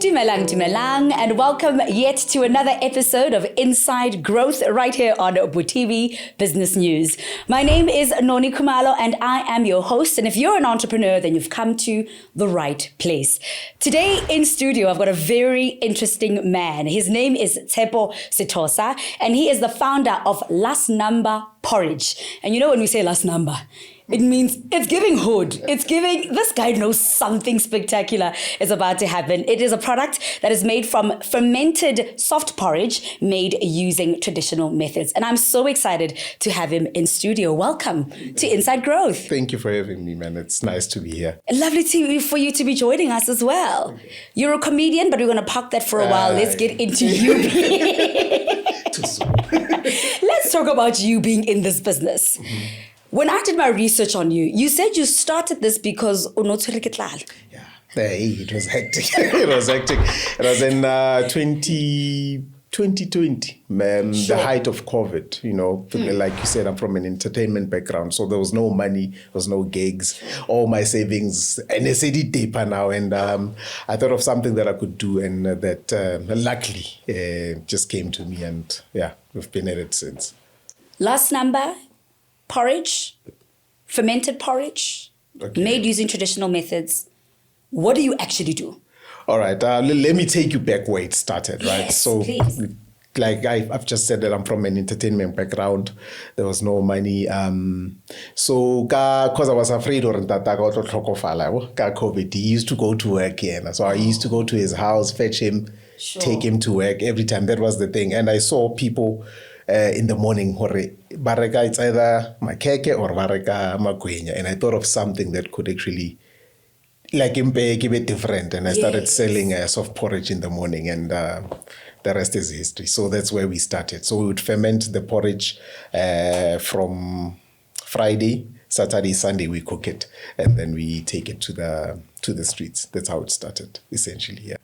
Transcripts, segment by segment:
Dumelang, and welcome yet to another episode of Inside Growth right here on TV Business News. My name is Noni Kumalo and I am your host, and if you're an entrepreneur, then you've come to the right place. Today in studio, I've got a very interesting man. His name is Tshepo Sethosa, and he is the founder of Last Number Porridge. And you know when we say last number, it means it's giving hood. It's giving, this guy knows something spectacular is about to happen. It is a product that is made from fermented soft porridge made using traditional methods. And I'm so excited to have him in studio. Welcome to Inside Growth. Thank you for having me, man. It's nice to be here. Lovely for you to be joining us as well. Okay. You're a comedian, but we're going to park that for a while. Let's get into you. Let's talk about you being in this business. Mm-hmm. When I did my research on you, you said you started this because yeah, it was hectic. It was in 2020, man, sure. The height of COVID, you know, like you said, I'm from an entertainment background, so there was no money, there was no gigs, all my savings, and it's deeper now, and I thought of something that I could do, and that luckily just came to me, and yeah, we've been at it since. Last Number Porridge, fermented porridge, made using traditional methods. What do you actually do? All right, let me take you back where it started, right? Yes, so, please. Like I've just said that I'm from an entertainment background. There was no money. So, because I was afraid of COVID, he used to go to work here. So I used to go to his house, fetch him, sure. Take him to work every time. That was the thing. And I saw people in the morning, bareka it's either makeke or bareka magwenya, and I thought of something that could actually, like give it different, and I started selling soft porridge in the morning, and the rest is history. So that's where we started. So we would ferment the porridge from Friday, Saturday, Sunday. We cook it, and then we take it to the streets. That's how it started, essentially. Yeah.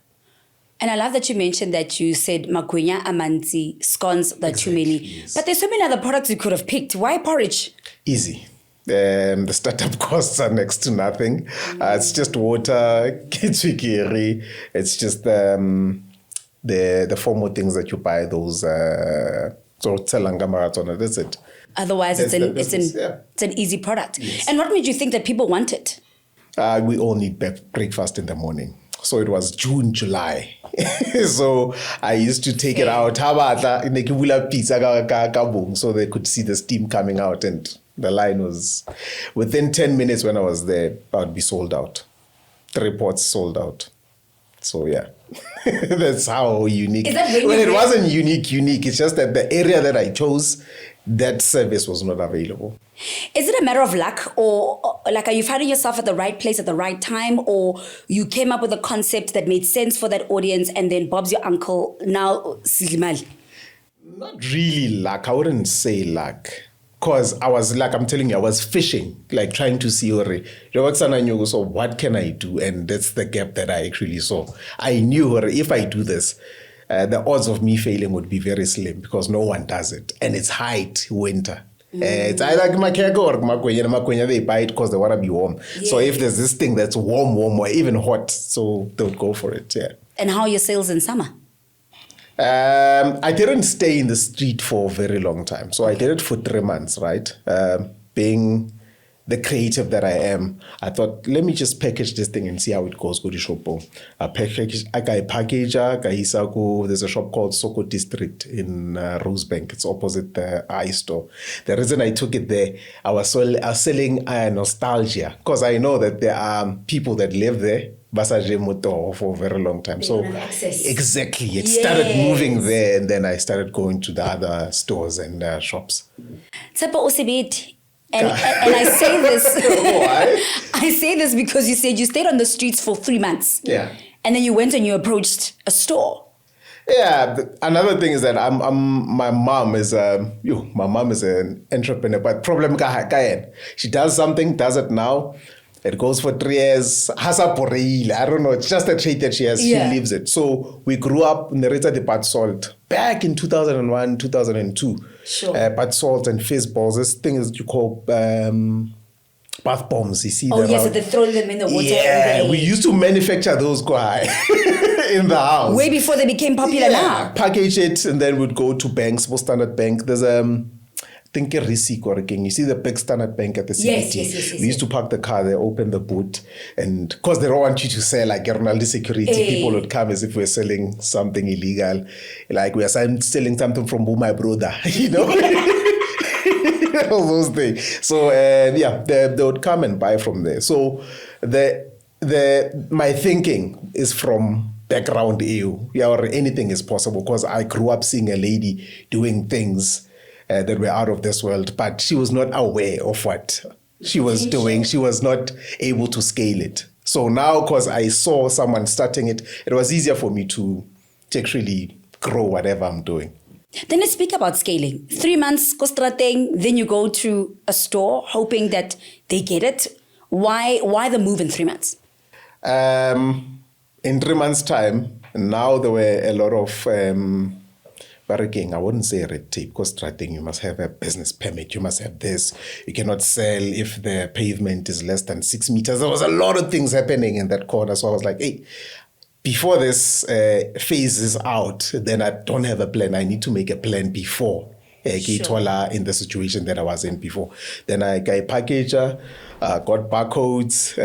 And I love that you mentioned that you said magwenya, amanzi, scones, the chumeli. Yes. But there's so many other products you could have picked. Why porridge? Easy. The startup costs are next to nothing. It's just water, kitswikiri. It's just the formal things that you buy, those so tselanga marathon. That's it. Otherwise, it's an easy product. Yes. And what made you think that people want it? We all need breakfast in the morning. So it was June, July. So I used to take it out. So they could see the steam coming out, and the line was, within 10 minutes when I was there, I would be sold out. 3 pots sold out. So yeah, that's how unique. Is that really well, it wasn't unique. It's just that the area that I chose, that service was not available. Is it a matter of luck, or like, are you finding yourself at the right place at the right time, or you came up with a concept that made sense for that audience, and then Bob's your uncle, now Silimali? Not really luck. I wouldn't say luck. Because I was, like I'm telling you, I was fishing, like trying to see, so what can I do? And that's the gap that I actually saw. I knew if I do this, the odds of me failing would be very slim, because no one does it. And it's height, winter. It's either makeke or magwenya. They buy it because they want to be warm. Yeah. So if there's this thing that's warm, or even hot, so they would go for it, yeah. And how are your sales in summer? I didn't stay in the street for a very long time. So I did it for 3 months, right? Being the creative that I am, I thought, let me just package this thing and see how it goes. Go to Shopo. There's a shop called Soko District in Rosebank. It's opposite the iStore. The reason I took it there, I was selling nostalgia, because I know that there are people that live there, Motoho, for a very long time. They so exactly, it started moving there, and then I started going to the other stores and shops. Tshepo Sethosa. And I say this. Why? I say this because you said you stayed on the streets for 3 months. Yeah. And then you went and you approached a store. Yeah. Another thing is that my mom is an entrepreneur, but problem she does something, does it now. It goes for 3 years. I don't know. It's just a trait that she has. Yeah. She lives it. So we grew up in the Rita de Bad Salt back in 2001, 2002. Sure. Bad Salt and fizz balls. This thing is you call bath bombs. You see? Oh, yes, so they throw them in the water. Yeah, we used to manufacture those quite in the house. Way before they became popular now. Package it, and then we'd go to banks, Standard Bank. There's I think a receipt or again. You see the big Standard Bank at the CBD. Yes. We used to park the car there, open the boot, and because they don't want you to sell like Ronaldo security, people would come as if we're selling something illegal, like we are selling something from my brother, you know. All those things. So they would come and buy from there. So my thinking is from background EU, or anything is possible, because I grew up seeing a lady doing things that were out of this world, but she was not aware of what she was doing. She was not able to scale it. So now, because I saw someone starting it, it was easier for me to actually grow whatever I'm doing. Then let's speak about scaling. 3 months, Kostrateng, then you go to a store hoping that they get it. Why the move in 3 months? In 3 months' time, now there were a lot of barricading. I wouldn't say red tape, because you must have a business permit. You must have this. You cannot sell if the pavement is less than 6 meters. There was a lot of things happening in that corner. So I was like, hey, before this phase is out, then I don't have a plan. I need to make a plan before in the situation that I was in before. Then I got a packager, got barcodes,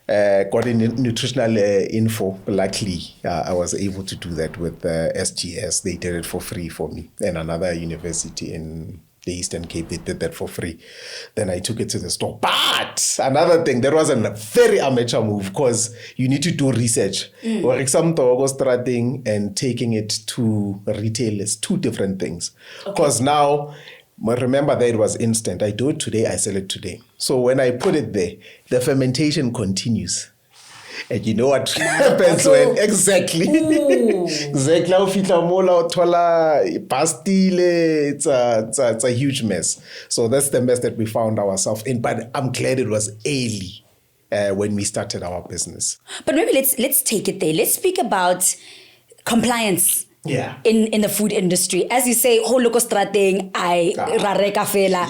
got a nutritional info. Luckily, I was able to do that with SGS. They did it for free for me. And another university in the Eastern Cape, they did that for free. Then I took it to the store. But another thing, there was a very amateur move, because you need to do research. Or some thing and taking it to retail is two different things. Because now, remember that it was instant. I do it today, I sell it today. So when I put it there, the fermentation continues. And you know what happens when exactly it's a huge mess. So that's the mess that we found ourselves in. But I'm glad it was early when we started our business. But maybe let's take it there. Let's speak about compliance. Yeah. In the food industry. As you say, holoko strateng, rareka fela.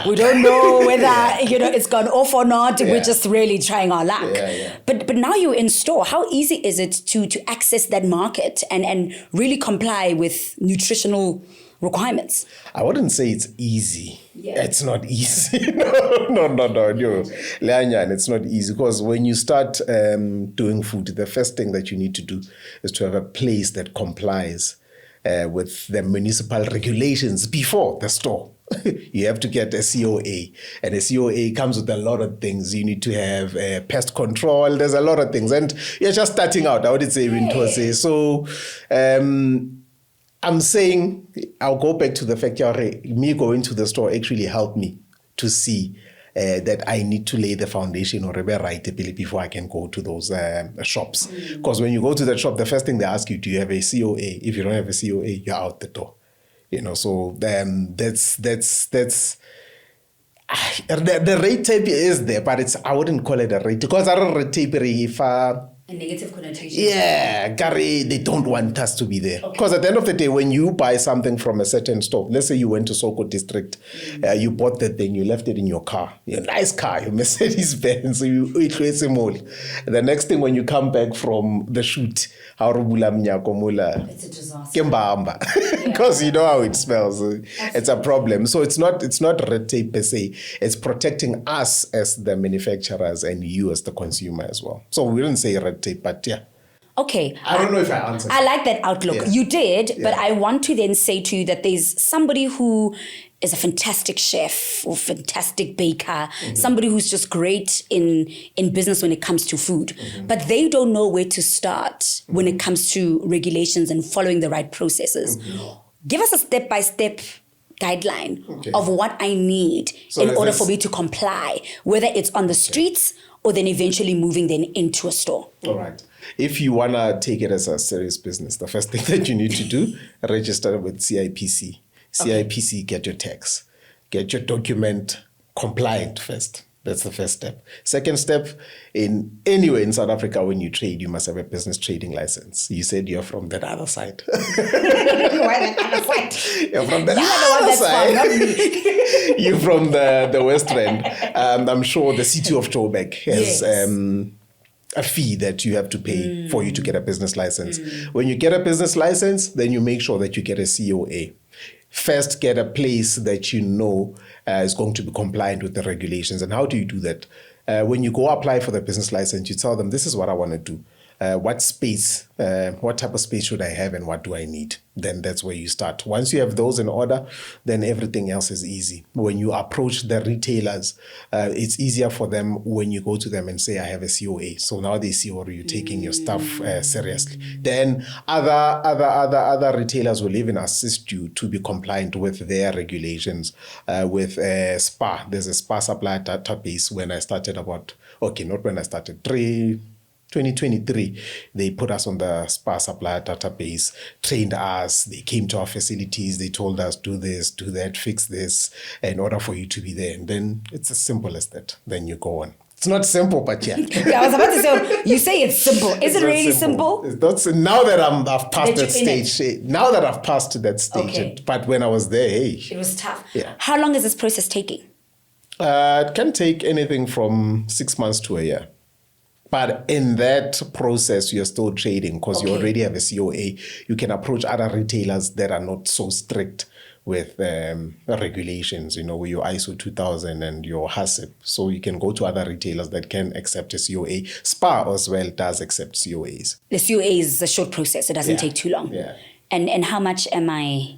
We don't know whether it's gone off or not. We're just really trying our luck. But now you're in store. How easy is it to access that market and really comply with nutritional requirements? I wouldn't say it's easy. It's not easy. No. Leanyan, it's not easy, because when you start doing food, the first thing that you need to do is to have a place that complies with the municipal regulations before the store. You have to get a COA, and a COA comes with a lot of things. You need to have pest control. There's a lot of things, and you're just starting out. I would say, so. I'm saying, I'll go back to the fact that me going to the store actually helped me to see that I need to lay the foundation or right before I can go to those shops. Because when you go to the shop, the first thing they ask you, do you have a COA? If you don't have a COA, you're out the door. So that's the rate tape is there, but I wouldn't call it a rate, because I don't rate tape if a negative connotation. Yeah, Gary, they don't want us to be there. Because at the end of the day, when you buy something from a certain store, let's say you went to Soko District, you bought that thing, you left it in your car, your nice car, your Mercedes-Benz, it creates a mall. The next thing, when you come back from the shoot, it's a disaster. Because you know how it smells. It's a problem. So it's not red tape per se. It's protecting us as the manufacturers and you as the consumer as well. So we didn't say red tape, but yeah. Okay. I don't know if I answered. I like that outlook. You did, but I want to then say to you that there's somebody who is a fantastic chef or fantastic baker, somebody who's just great in business when it comes to food, but they don't know where to start when it comes to regulations and following the right processes. Give us a step-by-step guideline of what I need in order for me to comply, whether it's on the streets or then eventually moving then into a store. All right. If you want to take it as a serious business, the first thing that you need to do, register with CIPC. CIPC, get your tax. Get your document compliant first. That's the first step. Second step, anywhere in South Africa, when you trade, you must have a business trading license. You said you're from that other side. Why that other side? You're from that other side. Not me. You're from the West Rand. I'm sure the city of Joburg has a fee that you have to pay for you to get a business license. When you get a business license, then you make sure that you get a COA. First, get a place that you know is going to be compliant with the regulations. And how do you do that? When you go apply for the business license, you tell them, this is what I want to do. What space, what type of space should I have and what do I need? Then that's where you start. Once you have those in order, then everything else is easy. When you approach the retailers, it's easier for them when you go to them and say, I have a COA. So now they see, or you're taking your stuff seriously. Then other retailers will even assist you to be compliant with their regulations. With SPA, there's a SPA supplier database. When I started 2023, they put us on the SPA supplier database, trained us, they came to our facilities, they told us, do this, do that, fix this, in order for you to be there. And then it's as simple as that. Then you go on. It's not simple, but yeah. Yeah, I was about to say, you say it's simple. Is it really simple? It's not, now that I've passed that stage. Now that I've passed that stage. Okay. But when I was there, hey. It was tough. Yeah. How long is this process taking? It can take anything from 6 months to a year. But in that process, you're still trading because you already have a COA. You can approach other retailers that are not so strict with regulations, with your ISO 2000 and your HACCP. So you can go to other retailers that can accept a COA. SPA as well does accept COAs. The COA is a short process. It doesn't take too long. Yeah. And how much am I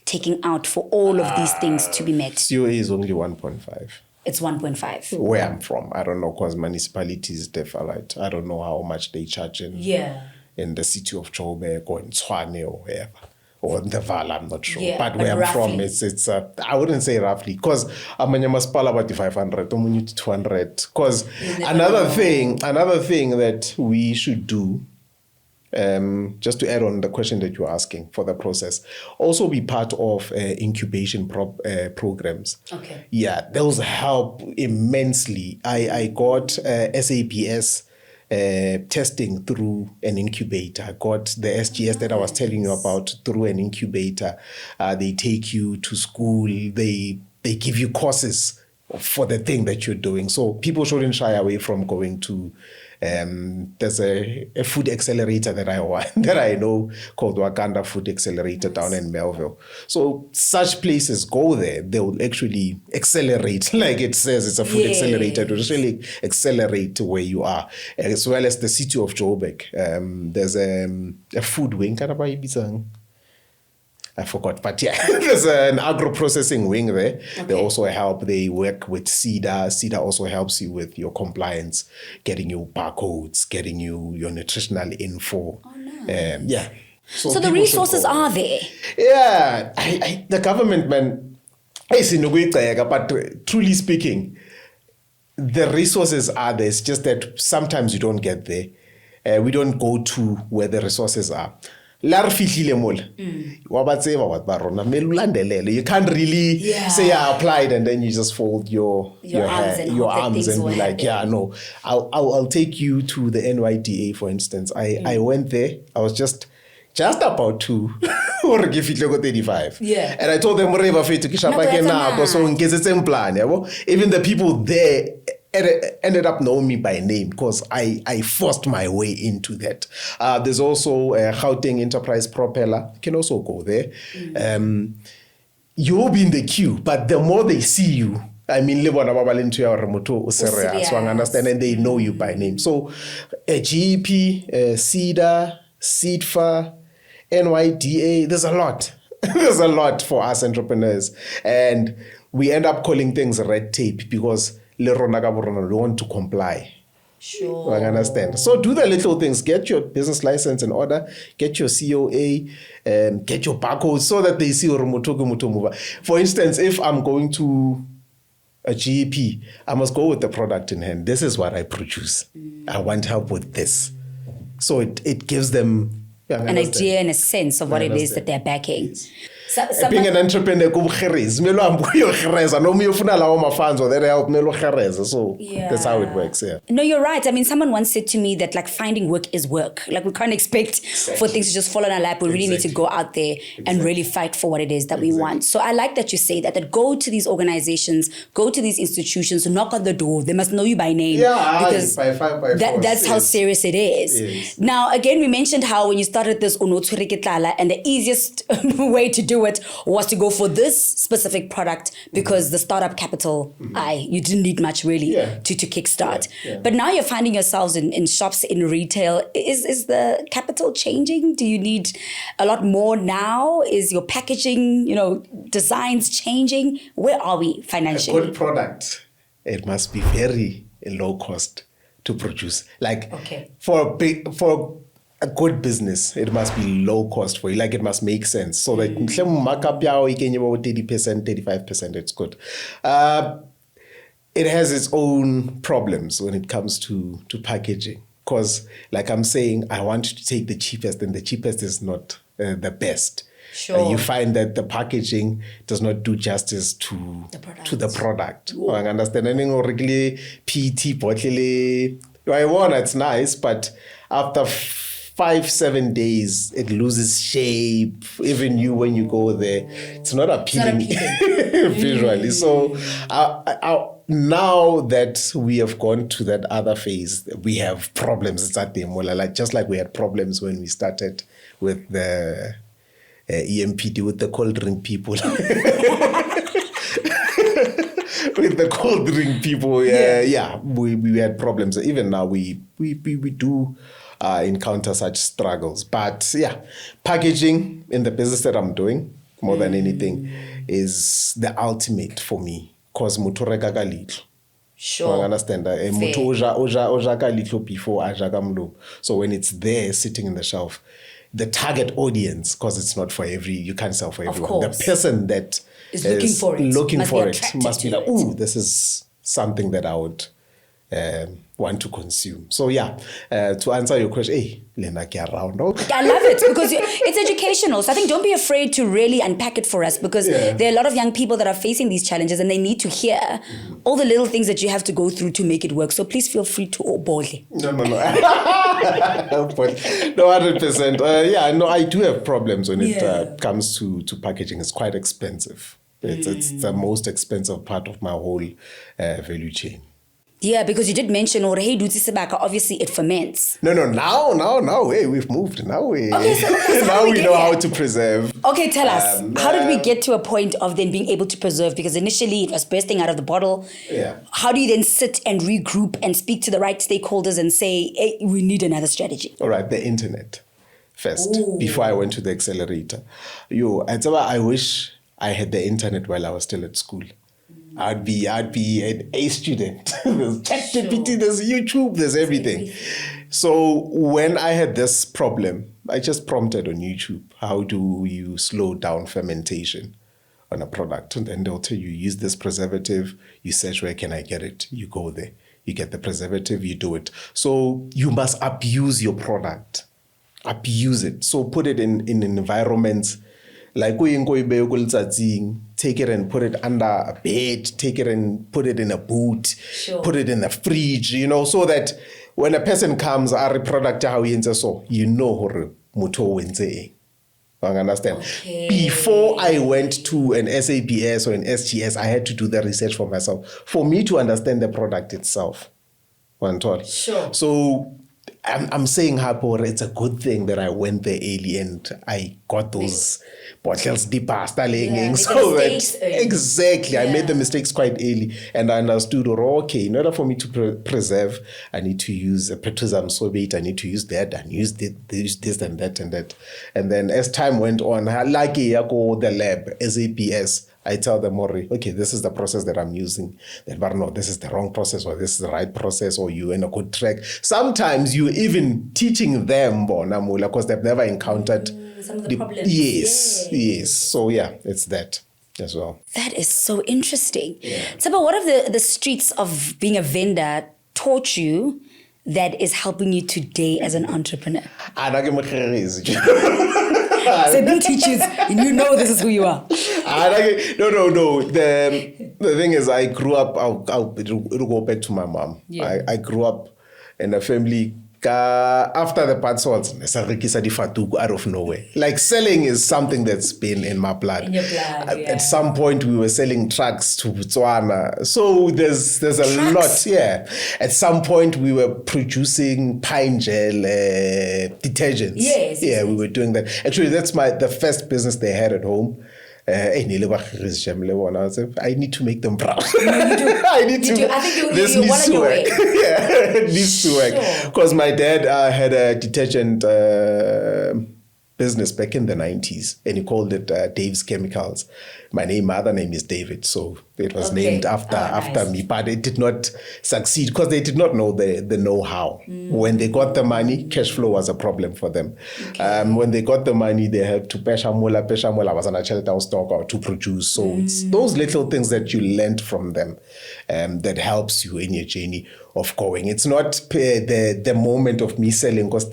taking out for all of these things to be met? COA is only 1.5. It's 1.5. Where I'm from, I don't know, because municipalities differ, right? I don't know how much they charge in the city of Joburg or in Tshwane or wherever. Or in the Val, I'm not sure. Yeah, but where I'm roughly. from, it's I wouldn't say roughly, because amanye masipala about 500, omunye 200. Because another thing that we should do, just to add on the question that you're asking for the process, also be part of incubation programs. Okay. Yeah, those help immensely. I got SAPS testing through an incubator. I got the SGS that I was telling you about through an incubator. They take you to school. They give you courses for the thing that you're doing. So people shouldn't shy away from going to. There's a food accelerator that I know called Wakanda Food Accelerator down in Melville. So such places, go there. They will actually accelerate, like it says, it's a food accelerator to really accelerate where you are. As well as the city of Joburg. There's a food wing, I forgot, but yeah, there's an agro-processing wing there. Okay. They also help, they work with CEDA. CEDA also helps you with your compliance, getting you barcodes, getting you your nutritional info. Oh, nice. Yeah. So the resources are there? Yeah. The government, man, but truly speaking, the resources are there. It's just that sometimes you don't get there. We don't go to where the resources are. You can't really say I applied and then you just fold your arms and be like, yeah, no. I'll take you to the NYDA, for instance. I went there. I was just about to or give it 35. Yeah. And I told them, even the people there ended up knowing me by name because I forced my way into that. There's also a Gauteng Enterprise Propeller. You can also go there. You'll be in the queue, but the more they see you, I mean, Motoho, so I understand, and they know you by name. So, GEP, CEDA, CEDFA, NYDA, there's a lot. There's a lot for us entrepreneurs. And we end up calling things red tape because we want to comply. Sure. I understand. So do the little things. Get your business license in order. Get your COA. Get your barcode so that they see Motoho. For instance, if I'm going to a GEP, I must go with the product in hand. This is what I produce. I want help with this. So it gives them an idea and a sense of what it is that they're backing. Yes. being an entrepreneur, so that's how it works. Yeah. No, you're right. I mean, someone once said to me that like finding work is work. Like we can't expect for things to just fall on our lap. We really need to go out there and really fight for what it is that we want. So I like that you say that go to these organizations, go to these institutions, knock on the door. They must know you by name. Yeah, because that's how serious it is. Yes. Now, again, we mentioned how when you started this Unotsurikitlala, and the easiest way to do it was to go for this specific product because the startup capital, you didn't need much really to kickstart. Yeah. But now you're finding yourselves in shops, in retail. Is the capital changing? Do you need a lot more now? Is your packaging, designs changing? Where are we financially? A good product, it must be very low cost to produce. Like for a good business, it must be low cost for you. Like it must make sense. So that markup you can 30%, 35%, it's good. It has its own problems when it comes to packaging. Because like I'm saying, I want to take the cheapest, and the cheapest is not the best. Sure. You find that the packaging does not do justice to the product. I understand. Regularly PET bottle, I want it's nice, but after 5-7 days, it loses shape. Even you, when you go there, it's not appealing, visually. So now that we have gone to that other phase, we have problems. It's at the like just like we had problems when we started with the EMPD, with the cold drink people. With the cold drink people, we had problems. Even now, we do encounter such struggles. But packaging in the business that I'm doing, more than anything, is the ultimate for me. Because mutoreka kalitlo. Sure. I understand that. Oja before ajagamlo. So when it's there sitting in the shelf, the target audience, because it's not for you can't sell for everyone. The person that is looking for it must be like, ooh, this is something that I would want to consume. So to answer your question, Lena, get around. I love it because it's educational. So I think don't be afraid to really unpack it for us, because there are a lot of young people that are facing these challenges and they need to hear all the little things that you have to go through to make it work. So please feel free to boldly. No. No, 100%. I do have problems when it comes to packaging. It's quite expensive. It's the most expensive part of my whole value chain. Yeah, because you did mention, obviously it ferments. No, now, we've moved. Now we know how to preserve. Okay, tell us, how did we get to a point of then being able to preserve? Because initially it was bursting out of the bottle. Yeah. How do you then sit and regroup and speak to the right stakeholders and say, hey, we need another strategy? All right, the internet first, before I went to the accelerator. I wish I had the internet while I was still at school. I'd be an A student. There's ChatGPT, there's YouTube, there's everything. So when I had this problem, I just prompted on YouTube, how do you slow down fermentation on a product? And then they'll tell you, use this preservative, you search where can I get it, you go there, you get the preservative, you do it. So you must abuse your product, abuse it. So put it in environments like take it and put it under a bed, take it and put it in a boot, put it in a fridge, so that when a person comes, our product how you know Motoho. I understand. Okay. Before I went to an SABS or an SGS, I had to do the research for myself for me to understand the product itself. Sure. So I'm saying, Hapo, it's a good thing that I went there early and I got those bottles deeper, so that exactly I made the mistakes quite early, and I understood, okay, in order for me to preserve, I need to use a petrosam sorbate, I need to use that, and use this and that and that. And then as time went on, like the lab, SAPS, I tell them, okay, this is the process that I'm using. Then, but no, this is the wrong process, or this is the right process, or you're in a good track. Sometimes you even teaching them, because they've never encountered some of the problems. Yes. So it's that as well. That is so interesting. So, but what have the streets of being a vendor taught you that is helping you today as an entrepreneur? Sending teachers, and you know this is who you are. No. The thing is, I grew up. It'll go back to my mom. Yeah. I grew up in a family. After the patswords, out of nowhere. Like selling is something that's been in my blood. In your blood, yeah. At some point, we were selling trucks to Botswana. So there's a lot, yeah. At some point, we were producing pine gel detergents. Yes. We were doing that. Actually, that's the first business they had at home. I need to make them proud. No, you do. I need to. I think this you needs to work. Yeah, it needs to work. Because my dad had a detergent business back in the 90s, and he called it Dave's Chemicals. My other name is David, so it was named after me. But it did not succeed because they did not know the know-how. When they got the money, cash flow was a problem for them. Okay. When they got the money, they had to peshamola was an actual stock or to produce. So it's those little things that you learned from them that helps you in your journey of going. It's not the moment of me selling because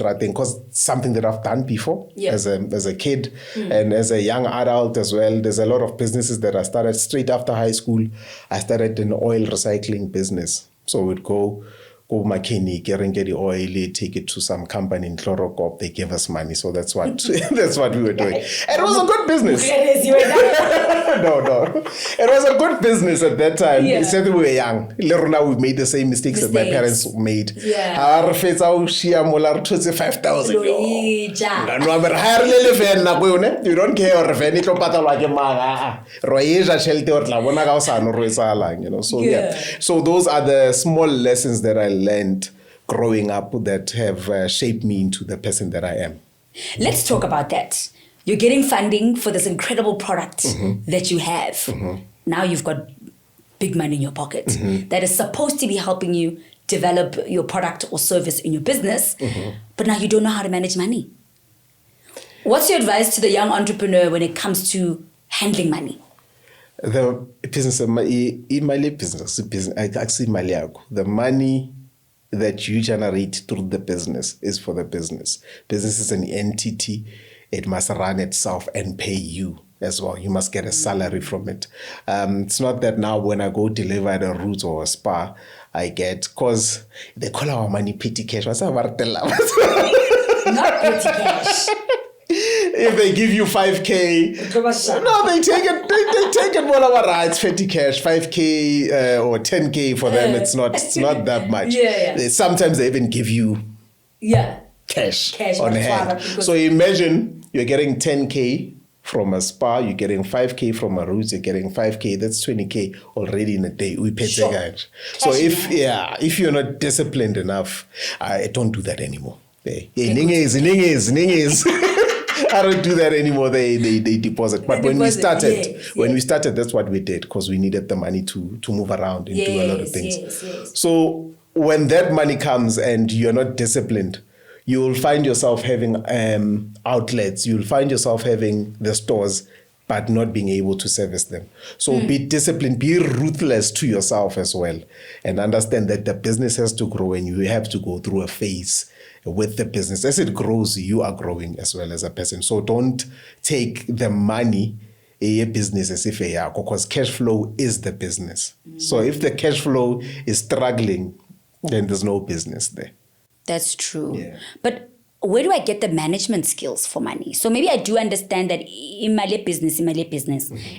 it's something that I've done before as a kid and as a young adult as well. There's a lot of businesses that I started straight after high school. I started an oil recycling business. So we'd go mechanic, get the oil, take it to some company in Chlorocop. They gave us money. So that's what we were doing. And it was a good business. No. It was a good business at that time. Yeah. Said we were young. Now we made the same mistakes that my parents made. Yeah. Our face out share molar 5,000. You don't care or if any pata like a maga. Royeja shelter or labona gausano roisalang, you know. So So those are the small lessons that I learned growing up that have shaped me into the person that I am. Let's talk about that. You're getting funding for this incredible product that you have. Now you've got big money in your pocket that is supposed to be helping you develop your product or service in your business, but now you don't know how to manage money. What's your advice to the young entrepreneur when it comes to handling money? The business, the money that you generate through the business is for the business. Business is an entity. It must run itself and pay you as well. You must get a salary from it. It's not that now when I go deliver at a root or a spa, I get, because they call our money petty cash. What's that? Not petty cash. If they give you 5K, no, they take it. They take it whatever rights, petty cash, 5K or 10K for them. It's not that much. Sometimes they even give you cash on hand. So imagine you're getting 10K from a spa, you're getting 5K from a roots, you're getting 5K. That's 20K already in a day. We pay cash. So if you're not disciplined enough, I don't do that anymore. Ninges. I don't do that anymore. They deposit. But when we started, that's what we did because we needed the money to move around and do a lot of things. So when that money comes and you're not disciplined, you will find yourself having outlets. You'll find yourself having the stores, but not being able to service them. So be disciplined, be ruthless to yourself as well, and understand that the business has to grow and you have to go through a phase with the business. As it grows, you are growing as well as a person. So don't take the money a business as if because cash flow is the business. So if the cash flow is struggling, then there's no business there. That's true. Yeah. But where do I get the management skills for money? So maybe I do understand that in my business,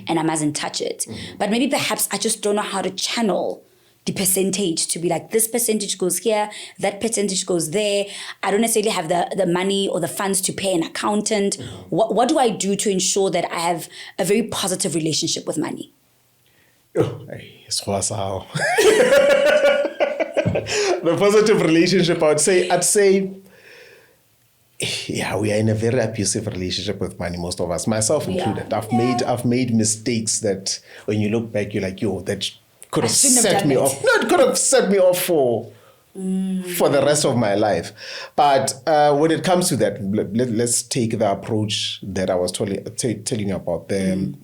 and I mustn't touch it. But maybe perhaps I just don't know how to channel the percentage to be like, this percentage goes here, that percentage goes there. I don't necessarily have the money or the funds to pay an accountant. What do I do to ensure that I have a very positive relationship with money? The positive relationship, I'd say, we are in a very abusive relationship with money, most of us, myself included. I've made mistakes that when you look back, you're like, that could have set me off. No, it could have set me off for the rest of my life. But when it comes to that, let's take the approach that I was telling you about, the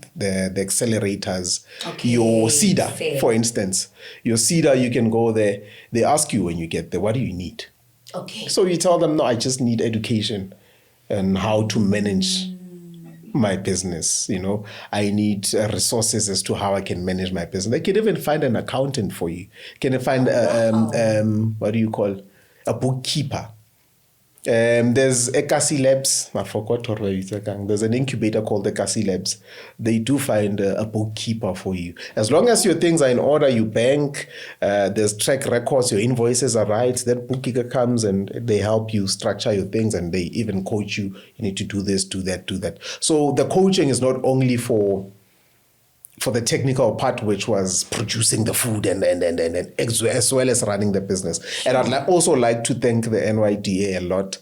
accelerators. Okay. Your CEDA, for instance. Your CEDA, you can go there. They ask you when you get there, what do you need? Okay. So you tell them, no, I just need education and how to manage my business. I need resources as to how I can manage my business. I can even find an accountant for you. Can I find what do you call a bookkeeper? There's Ekasi Labs. I forgot what it's again. There's an incubator called Ekasi Labs. They do find a bookkeeper for you. As long as your things are in order, you bank, there's track records, your invoices are right, that bookkeeper comes and they help you structure your things, and they even coach you. You need to do this, do that, do that. So the coaching is not only for the technical part, which was producing the food and as well as running the business. And I'd also like to thank the NYDA a lot.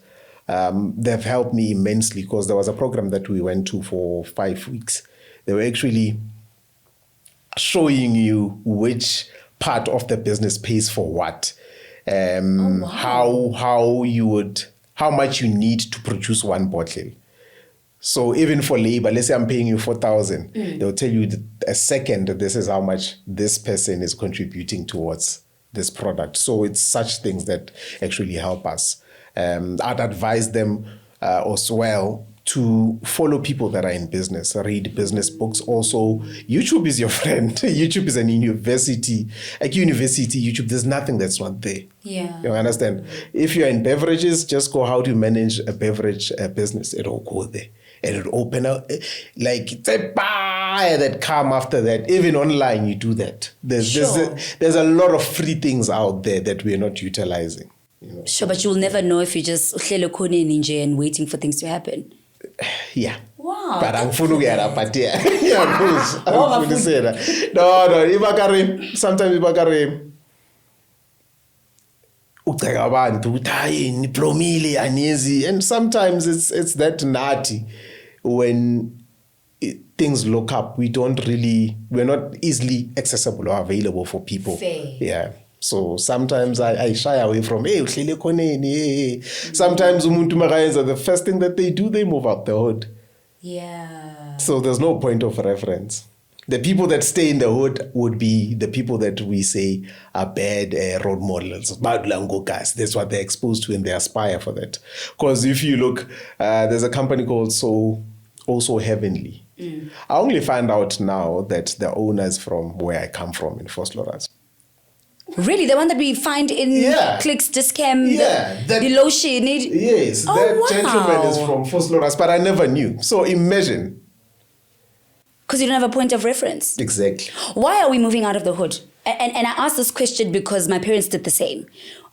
They've helped me immensely, because there was a program that we went to for 5 weeks. They were actually showing you which part of the business pays for what. How much you need to produce one bottle. So even for labor, let's say I'm paying you 4,000, they'll tell you a second, this is how much this person is contributing towards this product. So it's such things that actually help us. I'd advise them as well to follow people that are in business, read business books. Also, YouTube is your friend. YouTube is an university. Like university, YouTube, there's nothing that's not there. Yeah. You understand? If you're in beverages, just go how to manage a beverage business. It'll go there. And it'll open up, like, the buy that come after that. Even online, you do that. There's a lot of free things out there that we're not utilizing. Sure, but you'll never know if you just uhlele khona ninja and waiting for things to happen. Yeah. Wow. But I'm full of but yeah. No, sometimes ibakare. And sometimes it's that nutty when things look up. We're not easily accessible or available for people. Fair. Yeah. So sometimes I shy away from, hey. Sometimes the first thing that they do, they move out the hood. Yeah. So there's no point of reference. The people that stay in the hood would be the people that we say are bad role models. That's what they're exposed to, and they aspire for that. Because if you look, there's a company called Also Heavenly. I only find out now that the owner is from where I come from in Vosloorus. Really? The one that we find in Clicks, Discam, below Shade? Yes, that gentleman is from Vosloorus, but I never knew. So imagine. Because you don't have a point of reference. Exactly. Why are we moving out of the hood? And I asked this question because my parents did the same.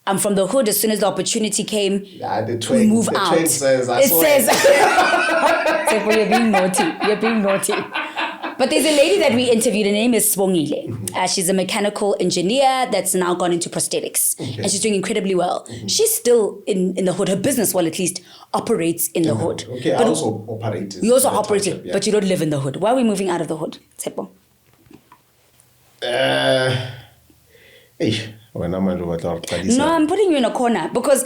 I'm from the hood. As soon as the opportunity came, we move out. It says, Tshepo, you're being naughty. You're being naughty. But there's a lady that we interviewed. Her name is Swongile. She's a mechanical engineer that's now gone into prosthetics. And she's doing incredibly well. She's still in the hood. Her business, well, at least, operates in the hood. Okay, but I also operate. You also operate it, but you don't live in the hood. Why are we moving out of the hood, Tshepo? No, I'm putting you in a corner because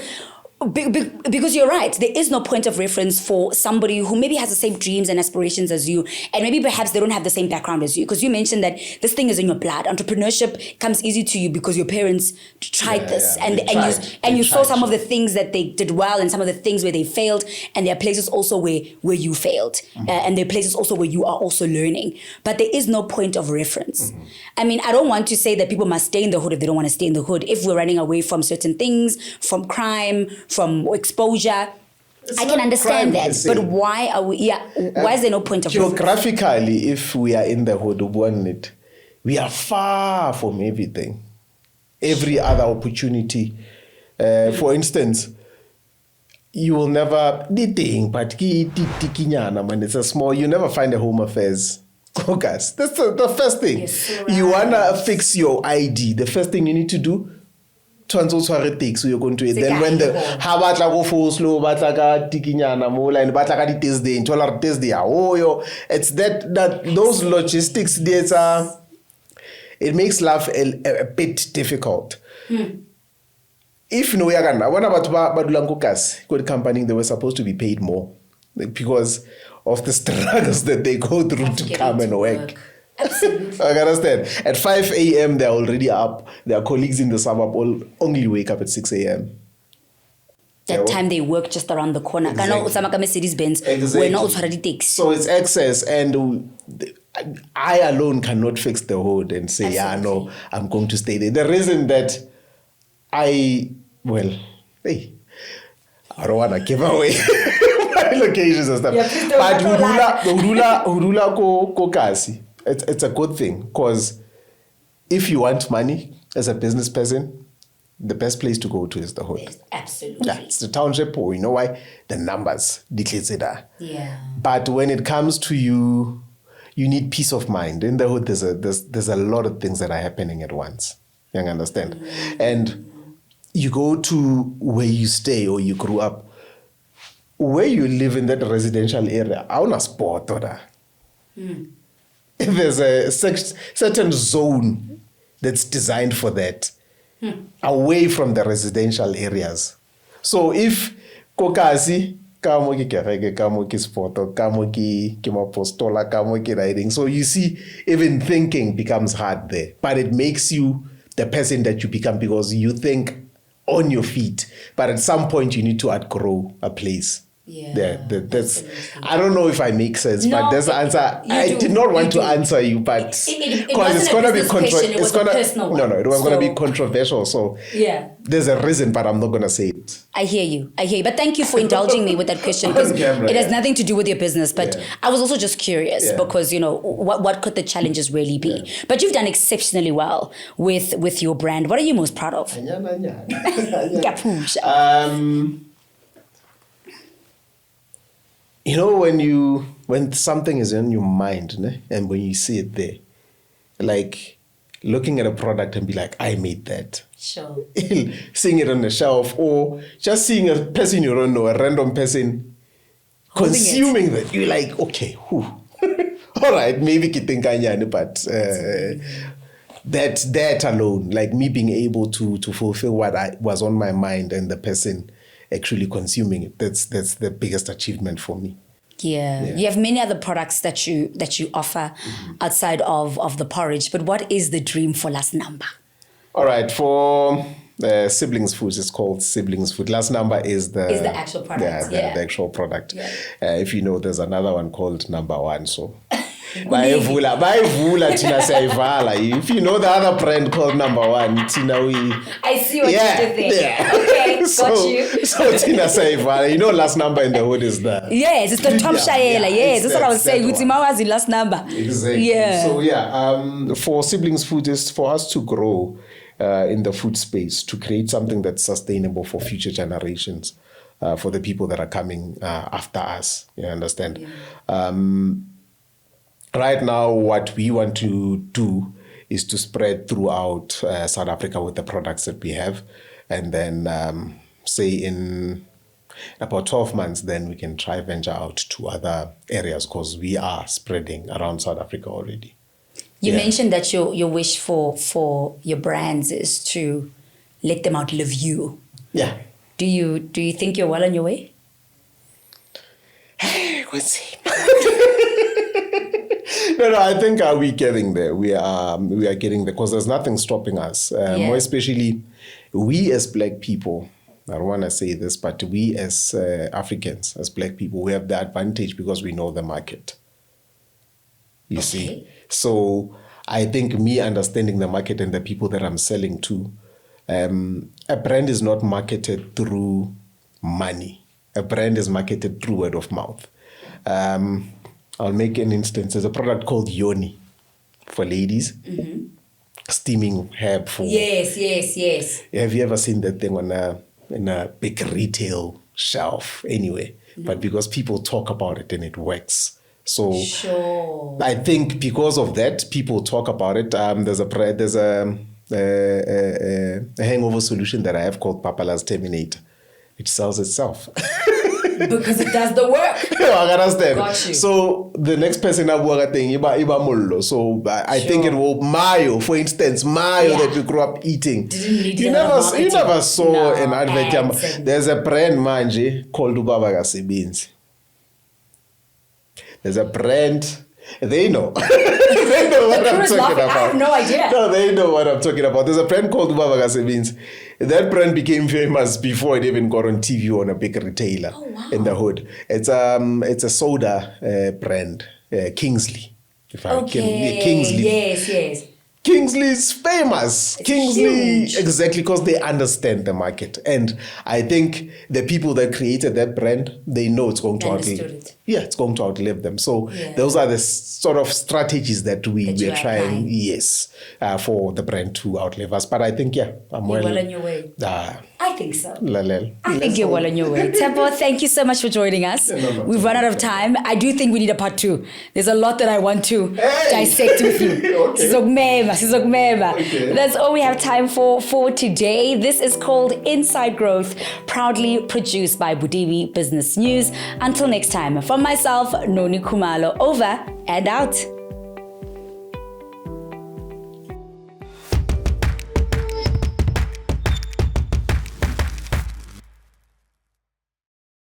you're right. There is no point of reference for somebody who maybe has the same dreams and aspirations as you, and maybe perhaps they don't have the same background as you. Because you mentioned that this thing is in your blood. Entrepreneurship comes easy to you because your parents tried this, and you saw some of the things that they did well and some of the things where they failed. And there are places also where you failed, and there are places also where you are also learning. But there is no point of reference. I mean, I don't want to say that people must stay in the hood if they don't want to stay in the hood. If we're running away from certain things, from crime, from exposure, I can understand that. But why are we? Why is there no point of geographically? If we are in the hood, we are far from everything, every other opportunity. For instance, you will never but it's a small. You never find a home affairs. That's the first thing. Yes, right. You wanna fix your ID. The first thing you need to do. Then when the habatla go for slow batla tikinyana mola and batla di Thursday and Thursday it's that those logistics there's it makes life a bit difficult. If no yagana when about badulangukas good company they were supposed to be paid more because of the struggles that they go through to come and work. Absolutely. I understand. At 5 a.m. they're already up. Their colleagues in the suburb all only wake up at 6 a.m. That time they work just around the corner. Exactly. Mercedes-Benz. So it's excess, and I alone cannot fix the hood and say, yeah, no, I'm going to stay there. The reason that I don't want to give away my locations and stuff. But Urula ko kasi. It's a good thing, because if you want money as a business person, the best place to go to is the hood. Yes, absolutely. Yeah, it's the township, or you know why? The numbers. Yeah. But when it comes to you need peace of mind. In the hood, there's a lot of things that are happening at once. You understand? Mm-hmm. And you go to where you stay or you grew up, where you live in that residential area, auna sport or there's a certain zone that's designed for that, away from the residential areas. So if kokasi kamo ki kereke, kamo ki sport, kamo ki mapostola, kamo ki riding, so you see, even thinking becomes hard there. But it makes you the person that you become, because you think on your feet, but at some point you need to outgrow a place. Yeah, that's. I don't know if I make sense, but that's the answer. I did not want to answer you, but because it's gonna be it was gonna be controversial. So yeah, there's a reason, but I'm not gonna say it. I hear you. But thank you for indulging me with that question, because it has nothing to do with your business. But I was also just curious because what could the challenges really be? Yeah. But you've done exceptionally well with your brand. What are you most proud of? When something is in your mind, né, and when you see it there, like looking at a product and be like, I made that. Sure. Seeing it on the shelf, or just seeing a person you don't know, a random person consuming that, you're like, okay, whew. All right, maybe kitinkanyani, but that alone, like me being able to fulfill what was on my mind and the person actually consuming it, that's the biggest achievement for me. Yeah. You have many other products that you offer outside of the porridge, but what is the dream for Last Number? All right, for Siblings Foods, it's called Siblings Food. Last Number is the actual product. The actual product. Yeah. If you know, there's another one called Number One. So if you know the other brand called Number One, Tina, I see what you did there. Yeah. Okay, got you. So Tina Saivala, Last Number in the hood is the... Yes, it's the top shayela. Yes, that's what I was saying. Utimawa is Last Number. Exactly. Yeah. So for Siblings Food is for us to grow in the food space, to create something that's sustainable for future generations, for the people that are coming after us. You understand? Yeah. Right now, what we want to do is to spread throughout South Africa with the products that we have. And then, say in about 12 months, then we can try venture out to other areas, because we are spreading around South Africa already. You mentioned that your wish for your brands is to let them outlive you. Yeah. Do you think you're well on your way? We'll see. No, I think we're getting there. We are getting there, because there's nothing stopping us. More especially, we as Black people, I don't want to say this, but we as Africans, as Black people, we have the advantage because we know the market. You see? So I think me understanding the market and the people that I'm selling to, a brand is not marketed through money. A brand is marketed through word of mouth. I'll make an instance. There's a product called Yoni for ladies. Mm-hmm. Steaming herb for... Yes. Have you ever seen that thing in a big retail shelf anyway? No. But because people talk about it and it works. So sure. I think because of that, people talk about it. There's a hangover solution that I have called Papala's Terminator. It sells itself. Because it does the work. I understand. Got you. So the next person I work thing, iba mullo. So I think it will mayo, for instance, that we grew up eating. You never saw an advert. There's a brand manje called Ubaba Gasebenzi. There's a brand They know. They know what I'm talking about. I have no idea. No, they know what I'm talking about. There's a brand called Ubaba Means. That brand became famous before it even got on TV on a big retailer in the hood. It's a soda brand, Kingsley. Kingsley. Yes. Kingsley's famous. Kingsley, huge. exactly, because they understand the market. And I think the people that created that brand, they know it's going to outlive. Yeah, it's going to outlive them. So those are the sort of strategies that we're trying, for the brand to outlive us. But I think, I'm well on your way. I think so. I think you're well on your way. Tshepo, thank you so much for joining us. We've run out of time. I do think we need a part 2. There's a lot that I want to dissect with you. Okay. That's all we have time for today. This is called Inside Growth, proudly produced by Butivi Business News. Until next time, from myself, Noni Khumalo, over and out.